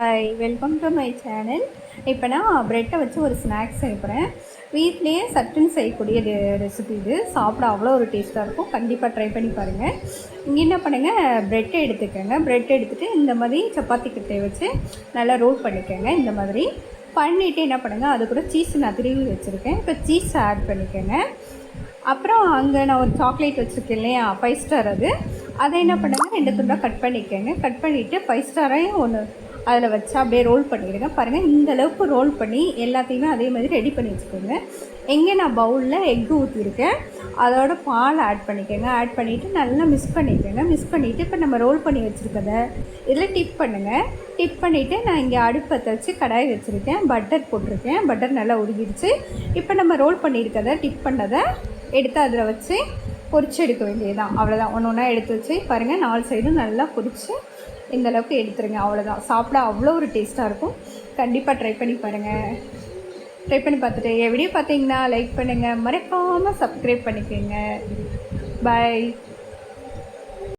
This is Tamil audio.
Hi, welcome to my channel. இப்போ நான் ப்ரெட்டை வச்சு ஒரு ஸ்நாக்ஸ் செய்ய போகிறேன். வீட்லேயே சட்டுன்னு செய்யக்கூடிய ரெசிபி இது. சாப்பிட அவ்வளோ ஒரு டேஸ்ட்டாக இருக்கும். கண்டிப்பாக ட்ரை பண்ணி பாருங்கள். இங்கே என்ன பண்ணுங்கள், ப்ரெட்டை எடுத்துக்கோங்க. ப்ரெட் எடுத்துகிட்டு இந்த மாதிரி சப்பாத்தி கட்டையை வச்சு நல்லா ரோல் பண்ணிக்கோங்க. இந்த மாதிரி பண்ணிவிட்டு என்ன பண்ணுங்கள், அது கூட சீஸ் நான் திருவி வச்சுருக்கேன். இப்போ சீஸ் ஆட் பண்ணிக்கோங்க. அப்புறம் அங்கே நான் ஒரு சாக்லேட் வச்சுருக்கேன் இல்லையா, 5 ஸ்டார். அதை என்ன பண்ணுங்கள், 2 துண்டாக கட் பண்ணிக்கோங்க. கட் பண்ணிவிட்டு 5 ஸ்டாரையும் ஒன்று அதில் வச்சு அப்படியே ரோல் பண்ணிவிடுங்க. பாருங்கள், இந்த அளவுக்கு ரோல் பண்ணி எல்லாத்தையுமே அதே மாதிரி ரெடி பண்ணி வச்சுக்கோங்க. எங்கே நான் பவுலில் எக்கு ஊற்றிருக்கேன், அதோட பால் ஆட் பண்ணிக்கோங்க. ஆட் பண்ணிவிட்டு நல்லா மிக்ஸ் பண்ணிக்கோங்க. மிக்ஸ் பண்ணிவிட்டு இப்போ நம்ம ரோல் பண்ணி வச்சுருக்கத இதில் டிப் பண்ணுங்கள். டிப் பண்ணிவிட்டு நான் இங்கே அடுப்பத்தை வச்சு கடாய் வச்சுருக்கேன். பட்டர் போட்டிருக்கேன். பட்டர் நல்லா உருகிடுச்சு. இப்போ நம்ம ரோல் பண்ணியிருக்கதை டிப் பண்ணதை எடுத்து அதில் வச்சு பொரிச்சு எடுக்க வேண்டியதுதான். அவ்வளோதான். ஒன்று ஒன்றா எடுத்து வச்சு பாருங்கள், 4 சைடும் நல்லா பொரித்து இந்தளவுக்கு எடுத்துருங்க. அவ்வளோதான். சாப்பிட அவ்வளோ ஒரு டேஸ்ட்டாக இருக்கும். கண்டிப்பாக ட்ரை பண்ணி பாருங்கள். ட்ரை பண்ணி பார்த்துட்டு என் வீடியோ பார்த்தீங்கன்னா லைக் பண்ணுங்கள். மறக்காமல் சப்ஸ்கிரைப் பண்ணிக்கோங்க. பாய்.